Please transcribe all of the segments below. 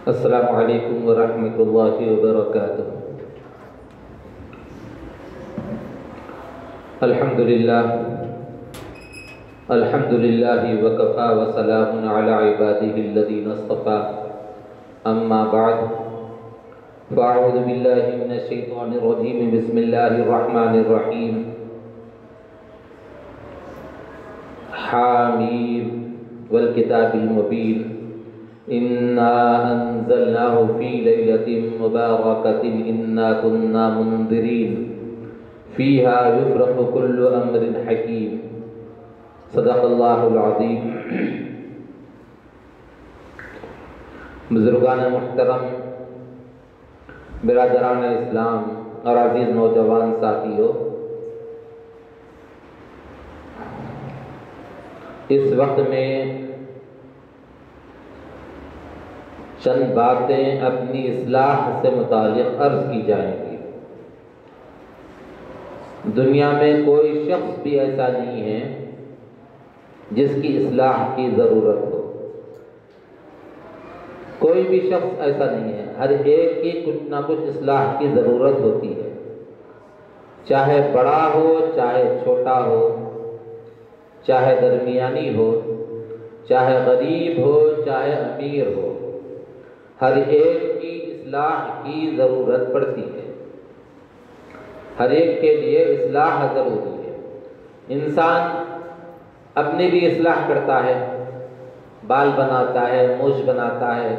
السلام علیکم ورحمۃ اللہ وبرکاتہ۔ الحمد للہ وکفا وسلام علی عبادہ الذین اصطفیٰ، اما بعد فاعوذ باللہ من الشیطان الرجیم، بسم اللہ الرحمن الرحیم۔ حامیم والکتاب المبین، انا انزلناہ فی لیلۃ مبارکۃ انا کنا منذرین فیہا یفرق کل امر حکیم۔ صدق اللہ العظیم۔ بزرگان محترم، برادران اسلام اور عزیز نوجوان ساتھیو، اس وقت میں چند باتیں اپنی اصلاح سے متعلق عرض کی جائیں گی۔ دنیا میں کوئی شخص بھی ایسا نہیں ہے جس کی اصلاح کی ضرورت ہو، کوئی بھی شخص ایسا نہیں ہے، ہر ایک کی کچھ نہ کچھ اصلاح کی ضرورت ہوتی ہے، چاہے بڑا ہو چاہے چھوٹا ہو، چاہے درمیانی ہو، چاہے غریب ہو چاہے امیر ہو، ہر ایک کی اصلاح کی ضرورت پڑتی ہے، ہر ایک کے لیے اصلاح ضروری ہے۔ انسان اپنی بھی اصلاح کرتا ہے، بال بناتا ہے، مونچھ بناتا ہے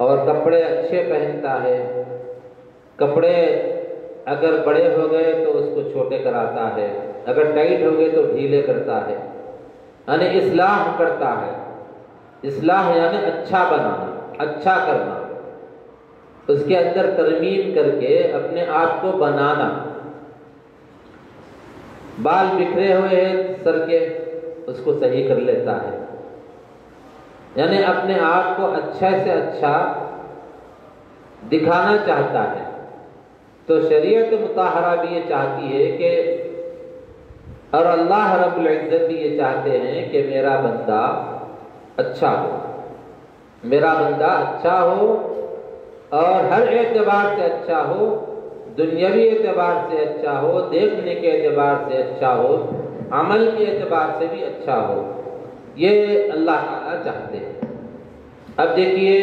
اور کپڑے اچھے پہنتا ہے، کپڑے اگر بڑے ہو گئے تو اس کو چھوٹے کراتا ہے، اگر ٹائٹ ہو گئے تو ڈھیلے کرتا ہے، یعنی اصلاح کرتا ہے۔ اصلاح یعنی اچھا بنانا، اچھا کرنا، اس کے اندر ترمیم کر کے اپنے آپ کو بنانا۔ بال بکھرے ہوئے ہیں سر کے، اس کو صحیح کر لیتا ہے، یعنی اپنے آپ کو اچھا سے اچھا دکھانا چاہتا ہے۔ تو شریعت مطہرہ بھی یہ چاہتی ہے کہ، اور اللہ رب العزت بھی یہ چاہتے ہیں کہ میرا بندہ اچھا ہو، میرا بندہ اچھا ہو اور ہر اعتبار سے اچھا ہو، دنیاوی اعتبار سے اچھا ہو، دیکھنے کے اعتبار سے اچھا ہو، عمل کے اعتبار سے بھی اچھا ہو، یہ اللہ تعالیٰ چاہتے ہیں۔ اب دیکھیے،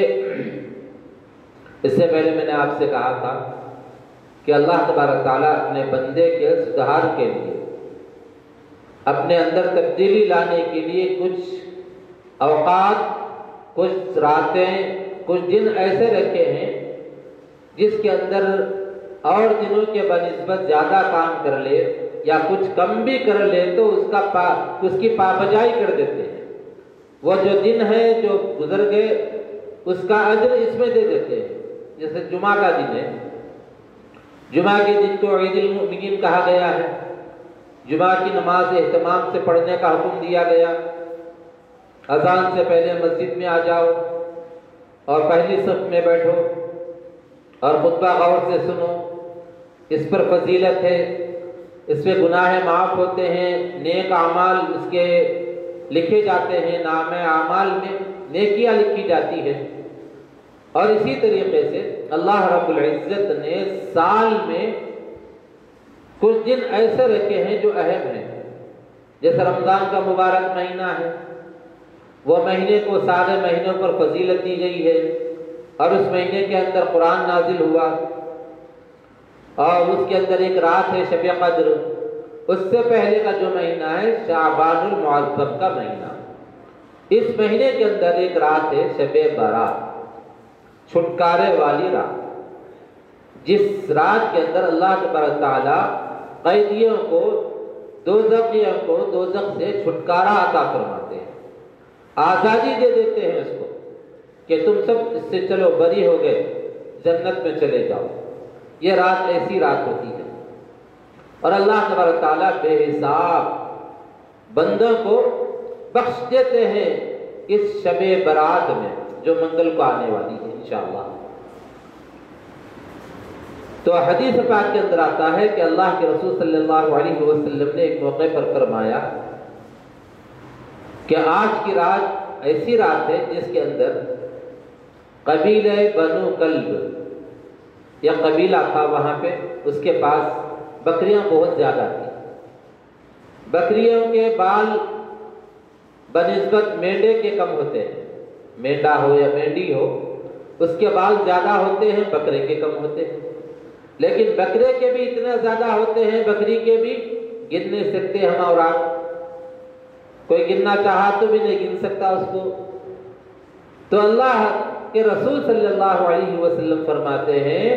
اس سے پہلے میں نے آپ سے کہا تھا کہ اللہ تبارک تعالیٰ اپنے بندے کے سدھار کے لیے، اپنے اندر تبدیلی لانے کے لیے کچھ اوقات، کچھ راتیں، کچھ دن ایسے رکھے ہیں جس کے اندر اور دنوں کے بنسبت زیادہ کام کر لے یا کچھ کم بھی کر لے تو اس کی پابجائی کر دیتے ہیں۔ وہ جو دن ہے جو گزر گئے اس کا اجر اس میں دے دیتے ہیں۔ جیسے جمعہ کا دن ہے، جمعہ کے دن کو عید المؤمنین کہا گیا ہے، جمعہ کی نماز اہتمام سے پڑھنے کا حکم دیا گیا۔ اذان سے پہلے مسجد میں آ جاؤ اور پہلی صف میں بیٹھو اور خطبہ غور سے سنو، اس پر فضیلت ہے، اس میں گناہ معاف ہوتے ہیں، نیک اعمال اس کے لکھے جاتے ہیں، نام اعمال میں نیکیاں لکھی جاتی ہے۔ اور اسی طریقے سے اللہ رب العزت نے سال میں کچھ دن ایسے رکھے ہیں جو اہم ہیں، جیسے رمضان کا مبارک مہینہ ہے، وہ مہینے کو سارے مہینوں پر فضیلت دی گئی ہے، اور اس مہینے کے اندر قرآن نازل ہوا، اور اس کے اندر ایک رات ہے شب قدر۔ اس سے پہلے کا جو مہینہ ہے شعبان المعظم کا مہینہ، اس مہینے کے اندر ایک رات ہے شب برات، چھٹکارے والی رات، جس رات کے اندر اللہ تبارک تعالیٰ قیدیوں کو، دوزخیوں کو دوزخ سے چھٹکارا عطا فرماتے ہیں، آزادی دے دیتے ہیں اس کو کہ تم سب اس سے چلو، بری ہو گئے، جنت میں چلے جاؤ۔ یہ رات ایسی رات ہوتی ہے، اور اللہ تبارک تعالیٰ بے حساب بندوں کو بخش دیتے ہیں اس شب برات میں جو منگل کو آنے والی ہے انشاءاللہ۔ تو حدیث پاک کے اندر آتا ہے کہ اللہ کے رسول صلی اللہ علیہ وسلم نے ایک موقع پر فرمایا کہ آج کی رات ایسی رات ہے جس کے اندر قبیلہ بنو کلب یا قبیلہ تھا وہاں پہ، اس کے پاس بکریاں بہت زیادہ تھیں۔ بکریوں کے بال بنسبت مینڈے کے کم ہوتے ہیں، مینڈا ہو یا مینڈی ہو اس کے بال زیادہ ہوتے ہیں، بکرے کے کم ہوتے ہیں، لیکن بکرے کے بھی اتنے زیادہ ہوتے ہیں، بکری کے بھی گن نہیں سکتے ہم، اور آپ کوئی گننا چاہا تو بھی نہیں گن سکتا اس کو۔ تو اللہ کے رسول صلی اللہ علیہ وسلم فرماتے ہیں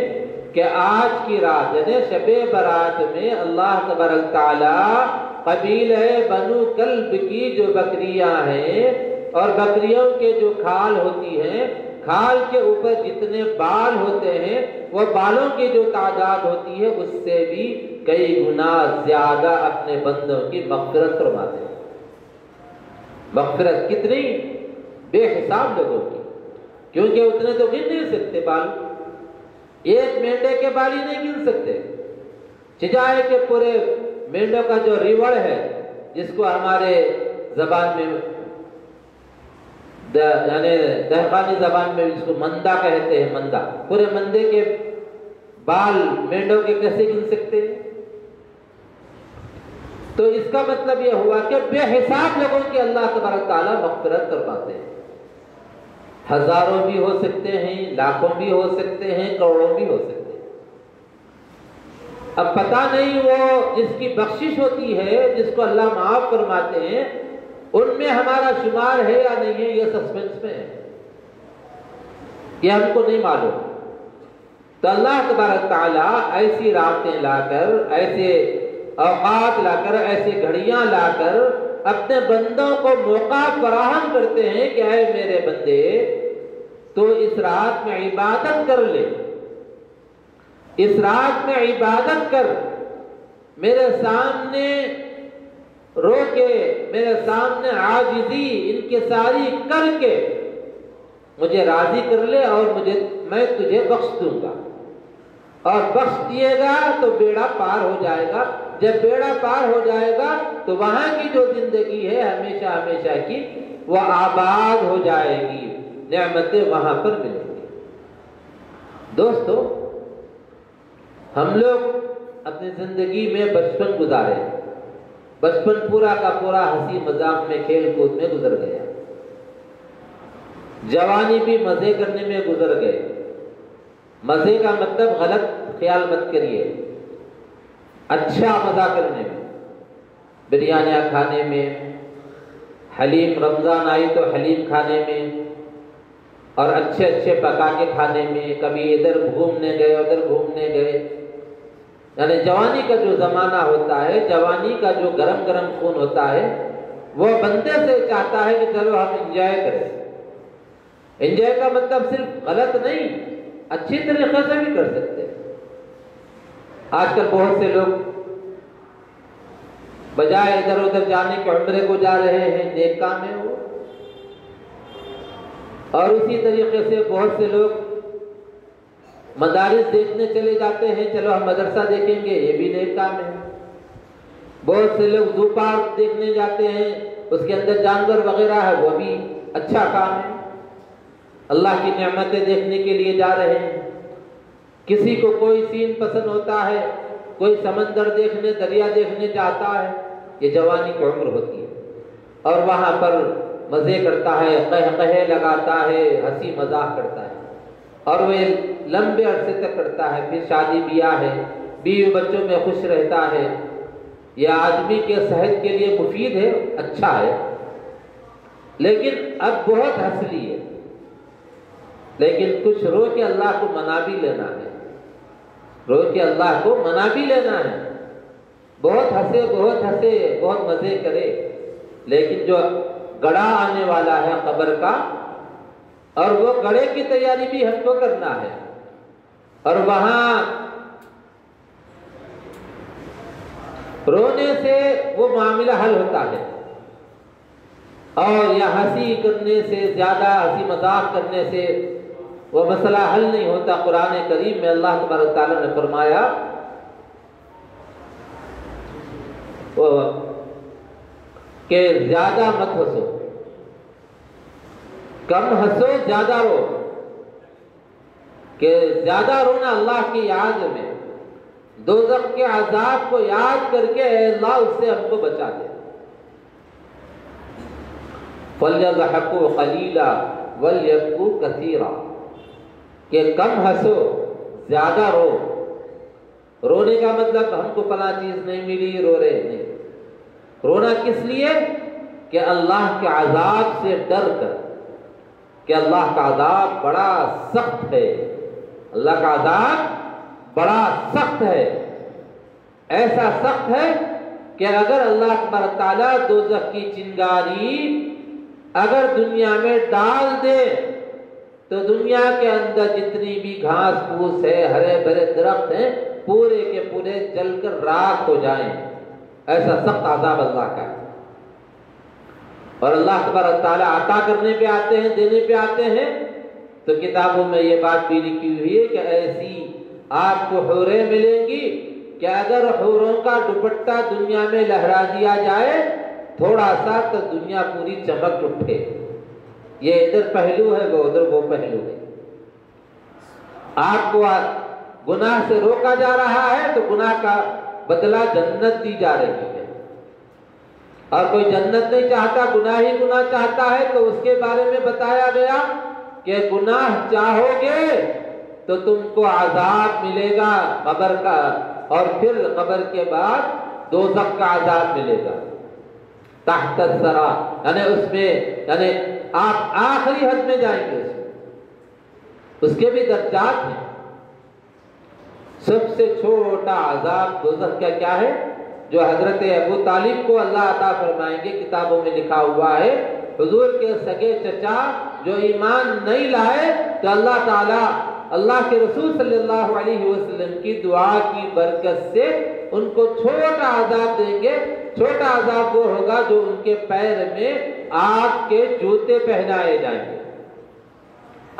کہ آج کی رات یعنی شب برات میں اللہ تبارک تعالی قبیلہ بنو کلب کی جو بکریاں ہیں اور بکریوں کے جو کھال ہوتی ہیں، کھال کے اوپر جتنے بال ہوتے ہیں وہ بالوں کی جو تعداد ہوتی ہے اس سے بھی کئی گنا زیادہ اپنے بندوں کی مغفرت فرماتے ہیں۔ مغفرت کتنی؟ بے حساب لوگوں کی، کیونکہ اتنے تو گن نہیں سکتے بال، ایک مینڈے کے بال ہی نہیں گن سکتے، سجائے کہ پورے مینڈوں کا جو ریوڑ ہے جس کو ہمارے زبان میں یعنی دہقانی زبان میں اس کو مندہ کہتے ہیں، مندہ، پورے مندے کے بال مینڈوں کے کیسے گن سکتے ہیں؟ تو اس کا مطلب یہ ہوا کہ بے حساب لوگوں کی اللہ تبارک تعالیٰ مغفرت کرواتے ہیں، ہزاروں بھی ہو سکتے ہیں، لاکھوں بھی ہو سکتے ہیں، کروڑوں بھی ہو سکتے ہیں۔ اب پتہ نہیں وہ جس کی بخشش ہوتی ہے، جس کو اللہ معاف فرماتے ہیں، ان میں ہمارا شمار ہے یا نہیں ہے، یہ سسپینس میں ہے، یہ ہم کو نہیں معلوم۔ تو اللہ تبارک تعالیٰ ایسی راتیں لا کر، ایسے اوقات لا کر، ایسے گھڑیاں لا کر اپنے بندوں کو موقع فراہم کرتے ہیں کہ اے میرے بندے تو اس رات میں عبادت کر لے، اس رات میں عبادت کر، میرے سامنے رو کے، میرے سامنے عاجزی انکساری کر کے مجھے راضی کر لے اور میں تجھے بخش دوں گا، اور بخش دیے گا تو بیڑا پار ہو جائے گا۔ جب بیڑا پار ہو جائے گا تو وہاں کی جو زندگی ہے ہمیشہ ہمیشہ کی وہ آباد ہو جائے گی، نعمتیں وہاں پر ملیں گی۔ دوستو، ہم لوگ اپنی زندگی میں بچپن گزارے، بچپن پورا کا پورا ہنسی مذاق میں، کھیل کود میں گزر گیا، جوانی بھی مزے کرنے میں گزر گئے۔ مزے کا مطلب غلط خیال مت کریے، اچھا مزہ کرنے میں، بریانیاں کھانے میں، حلیم، رمضان آئی تو حلیم کھانے میں، اور اچھے اچھے پکا کے کھانے میں، کبھی ادھر گھومنے گئے ادھر گھومنے گئے۔ یعنی جوانی کا جو زمانہ ہوتا ہے، جوانی کا جو گرم گرم خون ہوتا ہے، وہ بندے سے چاہتا ہے کہ چلو ہم انجوائے کریں۔ انجوائے کا مطلب صرف غلط نہیں، اچھی طریقے سے بھی کر سکتے ہیں۔ آج کل بہت سے لوگ بجائے ادھر ادھر جانے کے عمرے کو جا رہے ہیں، نیک کام ہے وہ۔ اور اسی طریقے سے بہت سے لوگ مدارس دیکھنے چلے جاتے ہیں، چلو ہم مدرسہ دیکھیں گے، یہ بھی نیک کام ہے۔ بہت سے لوگ زو پارک دیکھنے جاتے ہیں، اس کے اندر جانور وغیرہ ہے، وہ بھی اچھا کام ہے، اللہ کی نعمتیں دیکھنے کے لیے جا رہے ہیں۔ کسی کو کوئی سین پسند ہوتا ہے، کوئی سمندر دیکھنے، دریا دیکھنے جاتا ہے، یہ جوانی کی عمر ہوتی ہے، اور وہاں پر مزے کرتا ہے، قہقہے لگاتا ہے، ہنسی مذاق کرتا ہے، اور وہ لمبے عرصے تک کرتا ہے۔ پھر شادی بیاہ ہے، بیوی بچوں میں خوش رہتا ہے، یہ آدمی کے صحت کے لیے مفید ہے، اچھا ہے، لیکن اب بہت ہنس لیے، لیکن کچھ رو کے اللہ کو منا بھی لینا ہے، رو کے اللہ کو منا بھی لینا ہے۔ بہت ہنسے بہت مزے کرے، لیکن جو گڑھا آنے والا ہے قبر کا، اور وہ گڑھے کی تیاری بھی ہم کو کرنا ہے، اور وہاں رونے سے وہ معاملہ حل ہوتا ہے، اور یا ہنسی کرنے سے، زیادہ ہنسی مذاق کرنے سے وہ مسئلہ حل نہیں ہوتا۔ قرآن کریم میں اللہ تبارک تعالیٰ نے فرمایا کہ زیادہ مت ہنسو، کم ہنسو زیادہ رو، کہ زیادہ رونا اللہ کی یاد میں، دوزخ کے عذاب کو یاد کر کے اے اللہ اس سے ہم کو بچا دے۔ فَلْيَضْحَكُوا قَلِيلًا وَلْيَبْكُوا كَثِيرًا، کہ کم ہنسو زیادہ رو۔ رونے کا مطلب ہم کو فلاں چیز نہیں ملی رو رہے نہیں، رونا کس لیے کہ اللہ کے عذاب سے ڈر کر، کہ اللہ کا عذاب بڑا سخت ہے، اللہ کا عذاب بڑا سخت ہے، ایسا سخت ہے کہ اگر اللہ تبارک تعالیٰ دوزخ کی چنگاری اگر دنیا میں ڈال دے تو دنیا کے اندر جتنی بھی گھاس پھوس ہے، ہرے بھرے درخت ہیں، پورے کے پورے جل کر راکھ ہو جائیں، ایسا سخت عذاب اللہ کا ہے۔ اور اللہ تبارک تعالیٰ عطا کرنے پہ آتے ہیں، دینے پہ آتے ہیں، تو کتابوں میں یہ بات بھی لکھی ہوئی ہے کہ ایسی آپ کو حوریں ملیں گی کہ اگر حوروں کا دوپٹہ دنیا میں لہرا دیا جائے تھوڑا سا تو دنیا پوری چمک اٹھے۔ یہ ادھر پہلو ہے، وہ ادھر وہ پہلو ہے۔ آپ کو گناہ سے روکا جا رہا ہے تو گناہ کا بدلہ جنت دی جا رہی ہے، اور کوئی جنت نہیں چاہتا، گناہ ہی گناہ چاہتا ہے، تو اس کے بارے میں بتایا گیا کہ گناہ چاہو گے تو تم کو عذاب ملے گا قبر کا، اور پھر قبر کے بعد دوزخ کا عذاب ملے گا تحت الثری، یعنی اس میں یعنی آپ آخری حد میں جائیں گے، اس کے بھی درجات ہیں۔ سب سے چھوٹا عذاب دوزخ کا کیا ہے؟ جو حضرت ابو طالب کو اللہ عطا فرمائیں گے، کتابوں میں لکھا ہوا ہے، حضور کے سگے چچا جو ایمان نہیں لائے تو اللہ تعالیٰ اللہ کے رسول صلی اللہ علیہ وسلم کی دعا کی برکت سے ان کو چھوٹا عذاب دیں گے۔ چھوٹا عذاب وہ ہوگا جو ان کے پیر میں آگ کے جوتے پہنائے جائیں گے،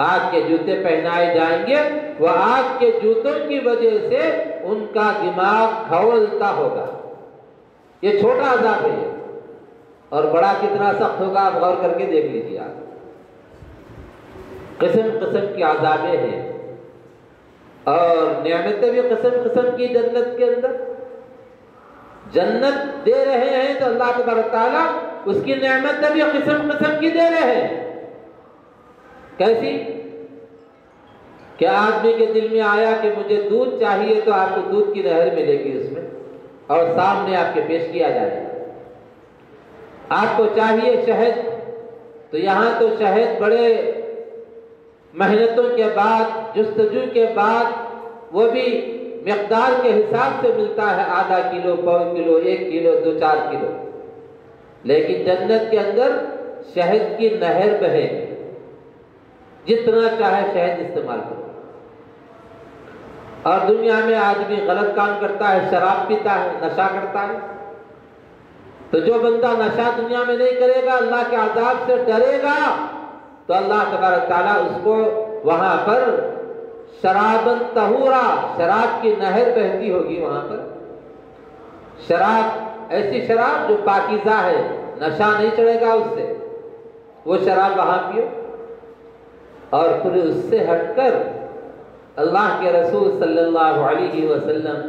آگ کے جوتے پہنائے جائیں گے، وہ آگ کے جوتوں کی وجہ سے ان کا دماغ کھولتا ہوگا۔ یہ چھوٹا عذاب ہے، اور بڑا کتنا سخت ہوگا آپ غور کر کے دیکھ لیجیے۔ آپ قسم قسم کی عذابیں ہیں، اور نعمتیں بھی قسم قسم کی جنت کے اندر۔ جنت دے رہے ہیں تو اللہ تبارک تعالیٰ اس کی نعمتیں بھی قسم قسم کی دے رہے ہیں۔ کیسی؟ کہ آدمی کے دل میں آیا کہ مجھے دودھ چاہیے تو آپ کو دودھ کی نہر ملے گی اس میں، اور سامنے آپ کے پیش کیا جائے گا۔ آپ کو چاہیے شہد، تو یہاں تو شہد بڑے محنتوں کے بعد، جستجو کے بعد، وہ بھی مقدار کے حساب سے ملتا ہے، آدھا کلو، پون کلو، 1 کلو، 2-4 کلو۔ لیکن جنت کے اندر شہد کی نہر بہے گی، جتنا چاہے شہد استعمال کرو۔ اور دنیا میں آدمی غلط کام کرتا ہے، شراب پیتا ہے، نشہ کرتا ہے، تو جو بندہ نشہ دنیا میں نہیں کرے گا، اللہ کے عذاب سے ڈرے گا، تو اللہ تبارک تعالیٰ اس کو وہاں پر شرابن طہورا، شراب کی نہر بہتی ہوگی وہاں پر۔ شراب ایسی شراب جو پاکیزہ ہے، نشہ نہیں چڑھے گا اس سے، وہ شراب وہاں پیو۔ اور پھر اس سے ہٹ کر اللہ کے رسول صلی اللہ علیہ وسلم